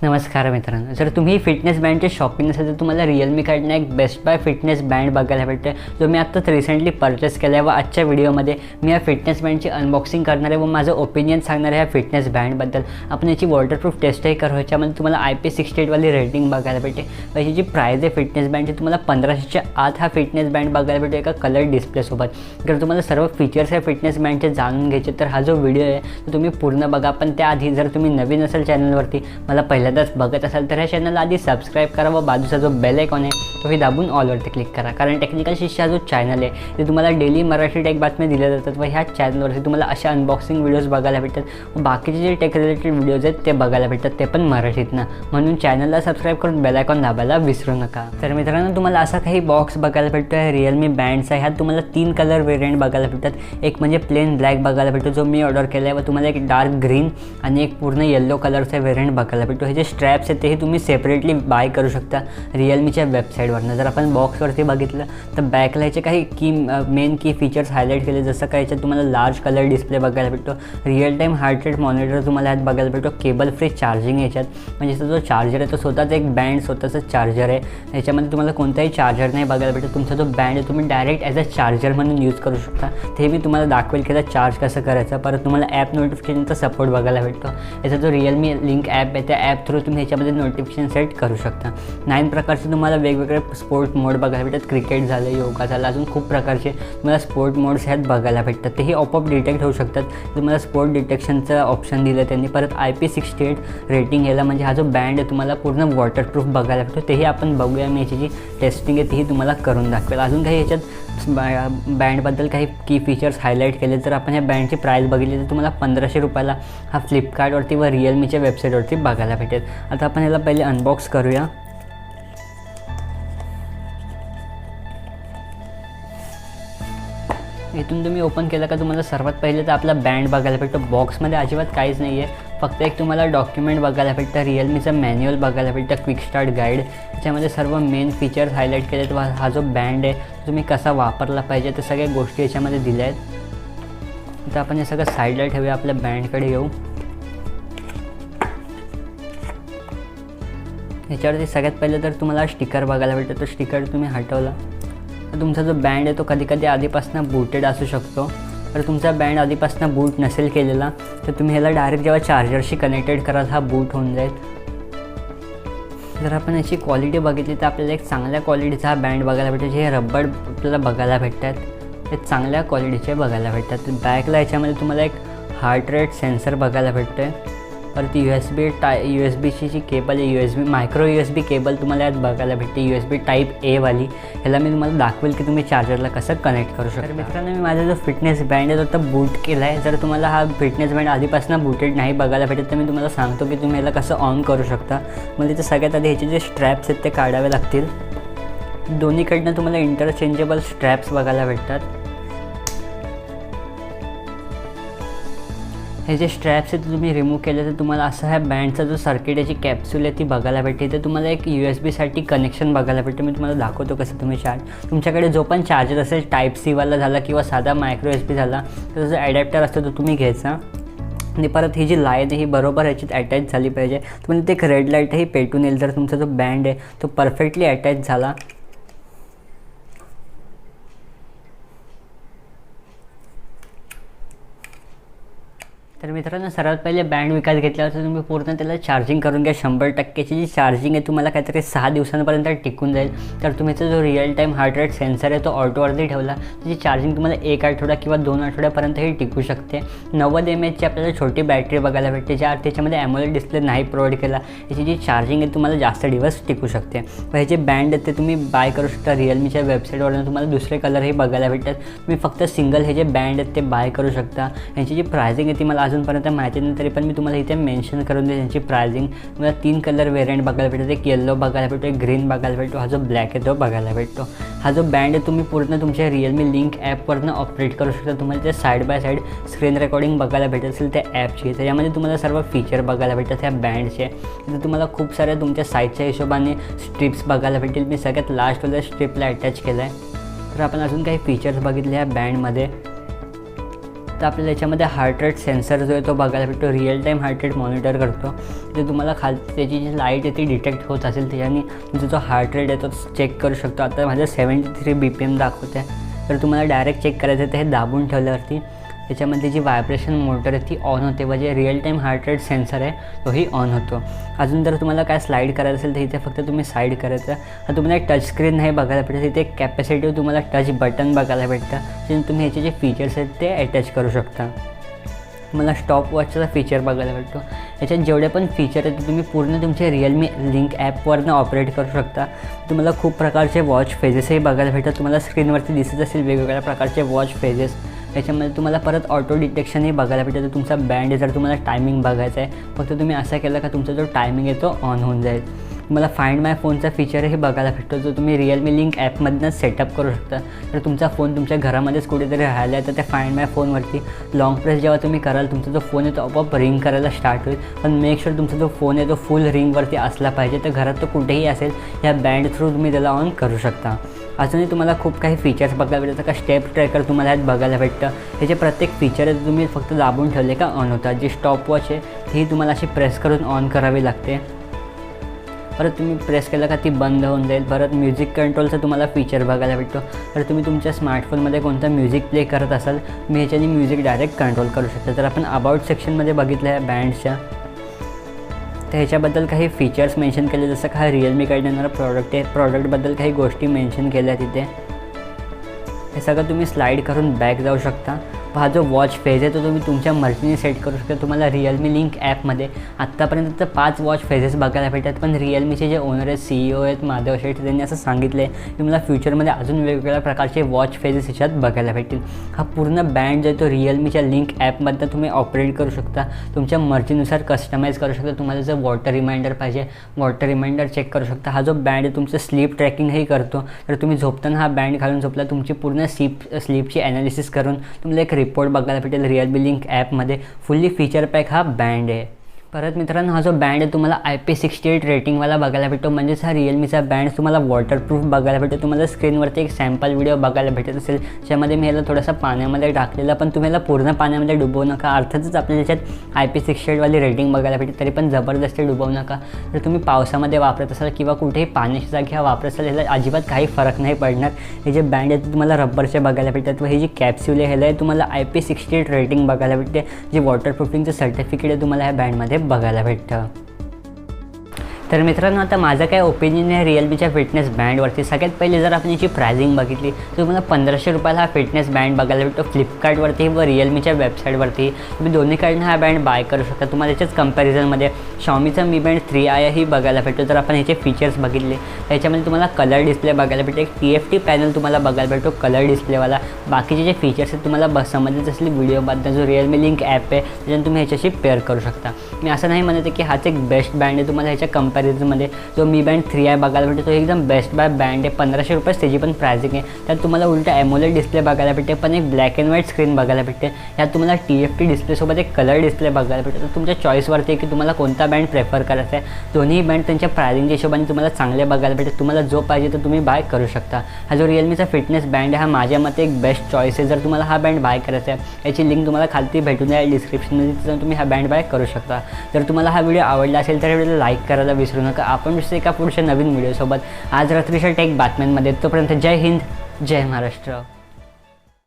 नमस्कार मित्रांनो, जर तुम्ही फिटनेस बँडचे शॉपिंग असेल तर तुम्हाला रिअलमीकडनं एक बेस्ट बाय फिटनेस बँड बघायला भेटते, जो मी आत्ताच रिसेंटली परचेस केला आहे. व आजच्या व्हिडिओमध्ये मी या फिटनेस बँडची अनबॉक्सिंग करणार आहे व माझं ओपिनियन सांगणार आहे या फिटनेस बँडबद्दल. आपण याची वॉटरप्रूफ टेस्टही करू. याच्यामध्ये तुम्हाला IP68 वाली रेटिंग बघायला भेटते. व याची जी प्राईज आहे फिटनेस बँडची तुम्हाला 1500च्या आत हा फिटनेस बँड बघायला भेटतो एका कलर डिस्प्लेसोबत. जर तुम्हाला सर्व फीचर्स या फिटनेस बँडचे जाणून घ्यायचे तर हा जो व्हिडिओ आहे तो तुम्ही पूर्ण बघा. पण त्याआधी जर तुम्ही नवीन असाल चॅनलवरती, मला पहिल्यांदाच बघत असाल तर ह्या चॅनलला आधी सबस्क्राईब करा व बाजूचा जो बेल आयकॉन आहे तोही दाबून ऑलवरती क्लिक करा. कारण टेक्निकल शिष्य हा जो चॅनल आहे ते तुम्हाला डेली मराठी टेक बातम्या दिल्या जातात व ह्या चॅनलवरती तुम्हाला अशा अनबॉक्सिंग व्हिडिओज बघायला भेटतात व बाकीचे जे टेक रिलेटेड व्हिडिओज आहेत ते बघायला भेटतात, ते पण मराठीतनं. म्हणून चॅनलला सबस्क्राईब करून बेल आयकॉन दाबायला विसरू नका. तर मित्रांनो, तुम्हाला असा काही बॉक्स बघायला भेटतो आहे रिअलमी बँडचा. ह्यात तुम्हाला 3 कलर वेरियंट बघायला भेटतात. एक म्हणजे प्लेन ब्लॅक बघायला भेटतो जो मी ऑर्डर केला आहे, व तुम्हाला एक डार्क ग्रीन आणि एक पूर्ण येल्लो कलरचा वेरियंट बघायला भेटतो. हे जे स्ट्रॅप्स आहेत तेही तुम्ही सेपरेटली बाय करू शकता रिअलमीच्या वेबसाईटवरनं. जर आपण बॉक्सवरती बघितलं तर बॅकला ह्याचे काही मेन की फीचर्स हायलाईट केले, जसं काय याच्यात तुम्हाला लार्ज कलर डिस्प्ले बघायला भेटतो. Real time heart rate monitor तुम्हाला ह्यात बघायला भेटतो. केबल फ्री चार्जिंग याच्यात, म्हणजे जो चार्जर आहे तो स्वतःच एक बँड स्वतःचं चार्जर आहे. याच्यामध्ये तुम्हाला कोणताही चार्जर नाही बघायला भेटतो. तुमचा जो बँड आहे तुम्ही डायरेक्ट ॲज अ चार्जर म्हणून यूज करू शकता. ते मी तुम्हाला दाखवेल की त्याचा चार्ज कसं करायचं. परत तुम्हाला ॲप नोटिफिकेशनचा सपोर्ट बघायला भेटतो. याचा जो रिअलमी लिंक ॲप आहे त्या ॲप थ्रू तुम्ही ह्याच्यामध्ये नोटिफिकेशन सेट करू शकता. 9 प्रकारचे तुम्हाला वेगवेगळे स्पोर्ट मोड बघायला भेटतात. क्रिकेट झालं, योगा झालं, अजून खूप प्रकारचे तुम्हाला स्पोर्ट मोड्स ह्यात बघायला भेटतात. तेही ऑपअप डिटेक्ट होऊ शकतात. तुम्हाला स्पोर्ट डिटेक्शनचं ऑप्शन दिलं त्यांनी. परत IP68 रेटिंग याला, म्हणजे हा जो बँड आहे तुम्हाला पूर्ण वॉटरप्रूफ बघायला भेटतो. तेही आपण बघूया. मी याची जी टेस्टिंग आहे तीही तुम्हाला करून दाखवेल. अजून काही याच्यात बँडबद्दल काही की फीचर्स हायलाईट केले. तर आपण ह्या बँडची प्राईस बघितली तर तुम्हाला 1500 रुपयाला हा फ्लिपकार्टवरती व रिअलमीच्या वेबसाईटवरती बघायला भेटेल. आता आपण याला पहिले अनबॉक्स करूया. इथून तुम्ही ओपन केलं का तुम्हाला सर्वात पहिले तर आपला बँड बघायला भेटतो. बॉक्समध्ये अजिबात काहीच नाही आहे, फक्त एक तुम्हाला डॉक्युमेंट बघायला भेटतं. रिअलमीचं मॅन्युअल बघायला भेटतं, क्विक स्टार्ट गाईड. याच्यामध्ये सर्व मेन फीचर्स हायलाईट केले आहेत. हा जो बँड आहे तुम्ही कसा वापरला पाहिजे ते सगळ्या गोष्टी याच्यामध्ये दिल्या आहेत. तर आपण हे सगळं साईडला ठेवूया, आपल्या बँडकडे येऊ. ह्याच्यावरती सगळ्यात पहिले तर तुम्हाला स्टिकर बघायला भेटतं. तो स्टिकर तुम्ही हटवला तर तुमचा जो बँड आहे तो कधी कधी आधीपासून बूटेड असू शकतो. तर तुमचा बँड आधीपासून बूट नसेल केलेला तर तुम्ही ह्याला डायरेक्ट जेव्हा चार्जरशी कनेक्टेड कराल हा बूट होऊन जाईल. जर आपण याची क्वालिटी बघितली तर आपल्याला एक चांगल्या क्वालिटीचा हा बँड बघायला भेटतो. जे रबर आपल्याला बघायला भेटतात ते चांगल्या क्वालिटीचे बघायला भेटतात. बॅकला याच्यामध्ये तुम्हाला एक हार्ट रेट सेन्सर बघायला भेटतो आहे. परत USB-ची जी केबल आहे, मायक्रो USB केबल तुम्हाला यात बघायला भेटते. USB टाईप A वाली. ह्याला मी तुम्हाला दाखवेल की तुम्ही चार्जरला कसं कनेक्ट करू शकता. तर मित्रांनो, मी माझा जो फिटनेस बँड आहे तो आता बूट केला आहे. जर तुम्हाला हा फिटनेस बँड आधीपासून बूटेड नाही बघायला भेटत तर मी तुम्हाला सांगतो की तुम्ही ह्याला कसं ऑन करू शकता. मला तिथं सगळ्यात आधी ह्याचे जे स्ट्रॅप्स आहेत ते काढावे लागतील. दोन्हीकडनं तुम्हाला इंटरचेंजेबल स्ट्रॅप्स बघायला भेटतात. हे जे स्ट्रॅप्स आहेत ते तुम्ही रिमूव्ह केले तर तुम्हाला असं ह्या बँडचा जो सर्किट याची कॅप्सूल आहे ती बघायला भेटते. तर तुम्हाला एक USB-साठी कनेक्शन बघायला भेटते. मी तुम्हाला दाखवतो कसं तुम्ही तुमच्याकडे जो पण चार्जर असेल टाईप C वाला झाला किंवा साधा मायक्रो USB झाला तर जो ॲडॅप्टर असतो तो तुम्ही घ्यायचा. आणि परत ही जी लाईन आहे ही बरोबर ह्याच्यात अटॅच झाली पाहिजे. तुम्हाला ते एक रेड लाईटही पेटून येईल जर तुमचा जो बँड आहे तो परफेक्टली अटॅच झाला. तर मित्रांनो, सर्वात पहिले बँड विकत घेतल्यावर तुम्ही पूर्ण त्याला चार्जिंग करून घ्या. 100%ची जी चार्जिंग आहे तुम्हाला काहीतरी 6 दिवसांपर्यंत टिकून जाईल. तर तुम्ही जो real time heart rate sensor आहे तो ऑटोवरती ठेवला त्याची चार्जिंग तुम्हाला 1 आठवडा किंवा 2 आठवड्यापर्यंतही टिकू शकते. 90 mAhची आपल्याला छोटी बॅटरी बघायला भेटते, ज्या त्याच्यामध्ये AMOLED डिस्प्ले नाही प्रोव्हाइड केला. याची जी चार्जिंग आहे तुम्हाला जास्त दिवस टिकू शकते. व हे जे बँड आहेत ते तुम्ही बाय करू शकता रिअलमीच्या वेबसाईटवरून. तुम्हाला दुसरे कलरही बघायला भेटतात. तुम्ही फक्त सिंगल हे जे बँड आहेत ते बाय करू शकता. यांची जी प्राइसिंग आहे ती मला अजूनपर्यंत माहिती नाही, तरी पण मी तुम्हाला इथे मेन्शन करून देईन त्यांची प्राइसिंग. तुम्हाला 3 कलर वेरियंट बघायला भेटतो. एक येल्लो बघायला भेटतो, एक ग्रीन बघायला भेटतो, हा जो ब्लॅक आहे तो बघायला भेटतो. हा जो बँड आहे तुम्ही पूर्ण तुमच्या रिअलमी लिंक ॲपवरनं ऑपरेट करू शकता. तुम्हाला ते side by side screen recording बघायला भेटत असेल त्या ॲपची. त्याच्यामध्ये तुम्हाला सर्व फीचर बघायला भेटतात त्या बँडचे. तर तुम्हाला खूप साऱ्या तुमच्या साईजच्या हिशोबाने स्ट्रिप्स बघायला भेटेल. मी सगळ्यात लास्टवाल्या स्ट्रिपला अटॅच केलं आहे. तर आपण अजून काही फीचर्स बघितले ह्या बँडमध्ये. तर आपल्याला याच्यामध्ये हार्ट रेट सेन्सर जो आहे तो बघायला भेटतो, real time heart rate monitor करतो. ते तुम्हाला त्याची जी लाईट आहे ती डिटेक्ट होत असेल त्याच्याने तुमचा जो हार्ट रेट आहे तो चेक करू शकतो. आता माझं 73 BPM दाखवते आहे. तर तुम्हाला डायरेक्ट चेक करायचं आहे तर हे दाबून ठेवल्यावरती त्याच्यामध्ये जी व्हायब्रेशन मोटर आहे ती ऑन होते व जे real time heart rate sensor आहे तोही ऑन होतो. अजून जर तुम्हाला काय स्लाईड करायचं असेल तर इथे फक्त तुम्ही साईड करायचं. आता तुम्हाला एक टच स्क्रीन नाही बघायला भेटतं, इथे एक कॅपॅसिटिव्ह तुम्हाला टच बटन बघायला भेटतं, जे तुम्ही ह्याचे जे फीचर्स आहेत ते अटॅच करू शकता. मला स्टॉप वॉचचा फीचर बघायला भेटतो. याच्यात जेवढे पण फीचर आहेत ते तुम्ही पूर्ण तुमचे रिअलमी लिंक ॲपवरनं ऑपरेट करू शकता. तुम्हाला खूप प्रकारचे वॉच फेजेसही बघायला भेटतात. तुम्हाला स्क्रीनवरती दिसत असेल वेगवेगळ्या प्रकारचे वॉच फेजेस. याच्यामध्ये तुम्हाला परत ऑटो डिटेक्शनही बघायला भेटतं. तुमचा बँड जर तुम्हाला टायमिंग बघायचा आहे फक्त तुम्ही असं केलं का तुमचा जो टायमिंग आहे तो ऑन होऊन जाईल. तुम्हाला फाइंड माय फोनचा फीचरही बघायला भेटतो, जो तुम्ही रिअलमी लिंक ॲपमधनंच सेटअप करू शकता. तर तुमचा फोन तुमच्या घरामध्येच कुठेतरी राहिला आहे तर त्या फाइंड माय फोनवरती लॉंग प्रेस जेव्हा तुम्ही कराल तुमचा जो फोन आहे तो आपोआप रिंग करायला स्टार्ट होईल. पण मेक शुअर तुमचा जो फोन आहे तो फुल रिंगवरती असला पाहिजे. तर घरात तो कुठेही असेल या बँड थ्रू तुम्ही त्याला ऑन करू शकता. अजूनही तुम्हाला खूप काही फीचर्स बघायला भेटतात. का स्टेप ट्रॅकर तुम्हाला ह्यात बघायला भेटतं. ह्याचे प्रत्येक फीचर आहे तुम्ही फक्त दाबून ठेवले का ऑन होतात. जी स्टॉप वॉच आहे ती तुम्हाला अशी प्रेस करून ऑन करावी लागते. परत तुम्ही प्रेस केलं का ती बंद होऊन जाईल. परत म्युझिक कंट्रोलचं तुम्हाला फीचर बघायला भेटतो. तर तुम्ही तुमच्या स्मार्टफोनमध्ये कोणतं म्युझिक प्ले करत असाल तुम्ही ह्याच्याने म्युझिक डायरेक्ट कंट्रोल करू शकता. तर आपण अबाउट सेक्शनमध्ये बघितलं आहे बँड्सच्या, तर ह्याच्याबद्दल काही फीचर्स मेन्शन केले, जसं का रिअलमीकडे येणारं प्रॉडक्ट आहे. प्रॉडक्टबद्दल काही गोष्टी मेन्शन केल्या तिथे. हे सगळं तुम्ही स्लाईड करून बॅक जाऊ शकता. हा जो वॉच फेज आहे तो तुम्ही तुमच्या मर्जीने सेट करू शकता. तुम्हाला रिअलमी लिंक ॲपमध्ये आत्तापर्यंत तर 5 वॉच फेजेस बघायला भेटतात. पण रिअलमीचे जे ओनर आहेत CEO आहेत माधव शेठ, त्यांनी असं सांगितलं आहे की मला फ्युचरमध्ये अजून वेगवेगळ्या प्रकारचे वॉच फेजेस ह्याच्यात बघायला भेटतील. हा पूर्ण बँड जो आहे तो रिअलमीच्या लिंक ॲपमधनं तुम्ही ऑपरेट करू शकता. तुमच्या मर्जीनुसार कस्टमाइज करू शकता. तुम्हाला जर वॉटर रिमाइंडर पाहिजे वॉटर रिमाइंडर चेक करू शकता. हा जो बँड आहे तुमचं स्लीप ट्रॅकिंगही करतो. तर तुम्ही झोपताना हा बँड घालून झोपला तुमची पूर्ण स्लीपची ॲनालिसिस करून तुम्हाला एक रिपोर्ट बघायला भेटेल. रिअलमी लिंक ॲपमध्ये फुल्ली फीचर पॅक हा बँड आहे. परत मित्रांनो हा जो बँड आहे तुम्हाला IP68 रेटिंगवाला बघायला भेटतो. म्हणजेच हा रिअलमीचा बँड तुम्हाला वॉटरप्रूफ बघायला भेटतो. तुम्हाला स्क्रीनवरती एक सॅम्पल व्हिडिओ बघायला भेटत असेल ज्यामध्ये मी ह्याला थोडासा पाण्यामध्ये टाकलेला, पण तुम्ही ह्याला पूर्ण पाण्यामध्ये डुबवू नका. अर्थातच आपल्याला त्याच्यात IP68वाली रेटिंग बघायला भेटेल, तरी पण जबरदस्ती डुबवू नका. जर तुम्ही पावसामध्ये वापरत असाल किंवा कुठेही पाण्याची जागी हा वापरत असाल ह्याला अजिबात काही फरक नाही पडणार. हे जे बँड आहे ते तुम्हाला रबरचे बघायला भेटतात व ही जी कॅप्स्यूल आहे ह्याला तुम्हाला IP68 रेटिंग बघायला भेटते. जे वॉटरप्रूफिंगचं सर्टिफिकेट आहे तुम्हाला ह्या बँडमध्ये बघायला भेटतं. तर मित्रांनो आता माझं काय ओपिनियन आहे रिअलमीच्या फिटनेस बँडवरती. सगळ्यात पहिले जर आपण याची प्राइसिंग बघितली तर तुम्हाला 1500 रुपयाला हा फिटनेस बँड बघायला भेटतो फ्लिपकार्टवरती व रिअलमीच्या वेबसाईटवरती. तुम्ही दोन्हीकडनं हा बँड बाय करू शकता. तुम्हाला याच्याच कंपॅरिझनमध्ये Xiaomiचा Mi Band 3i ही बघायला भेटतो. जर आपण ह्याचे फीचर्स बघितले त्याच्यामध्ये तुम्हाला कलर डिस्प्ले बघायला भेटतो. एक TFT पॅनल तुम्हाला बघायला भेटतो कलर डिस्प्लेवाला. बाकीचे जे फीचर्स आहेत तुम्हाला समजलेच असले व्हिडिओबद्दल. जो रिअलमी लिंक ॲप आहे त्याच्यानं तुम्ही ह्याच्याशी पेअर करू शकता. मी असं नाही म्हणते की हाच एक बेस्ट बँड आहे. तुम्हाला ह्याच्या कंपॅरिझनमध्ये जो Mi Band 3i बघायला भेटतो तो एकदम बेस्ट बाय बँड आहे. 1500 रुपये त्याची पण प्राइसिंग आहे. त्यात तुम्हाला उलटा AMOLED डिस्प्ले बघायला भेटते, पण एक ब्लॅक अँड व्हाईट स्क्रीन बघायला भेटते. यात तुम्हाला TFT डिस्प्लेसोबत एक कलर डिस्प्ले बघायला भेटतो. तर तुमच्या चॉईसवरती आहे की तुम्हाला कोणता बँड प्रेफर करायचा आहे. दोन्ही बँड त्यांच्या प्राइसिंगच्या हिशोबाने तुम्हाला चांगले बघायला भेटते. तुम्हाला जो पाहिजे तो तुम्ही बाय करू शकता. हा जो रिअलमीचा फिटनेस बँड आहे हा माझ्या मते एक बेस्ट चॉईस आहे. जर तुम्हाला हा बँड बाय करायचा आहे याची लिंक तुम्हाला खालती भेटून जाईल डिस्क्रिप्शनमध्ये, तिथून तुम्ही हा बँड बाय करू शकता. जर तुम्हाला हा व्हिडिओ आवडला असेल तर व्हिडिओला लाईक करायला विसरू नका. आपण दुसऱ्या एका पुढच्या नवीन व्हिडिओसोबत आज रात्रीच्या टेक बातम्यांमध्ये. तोपर्यंत जय हिंद, जय महाराष्ट्र.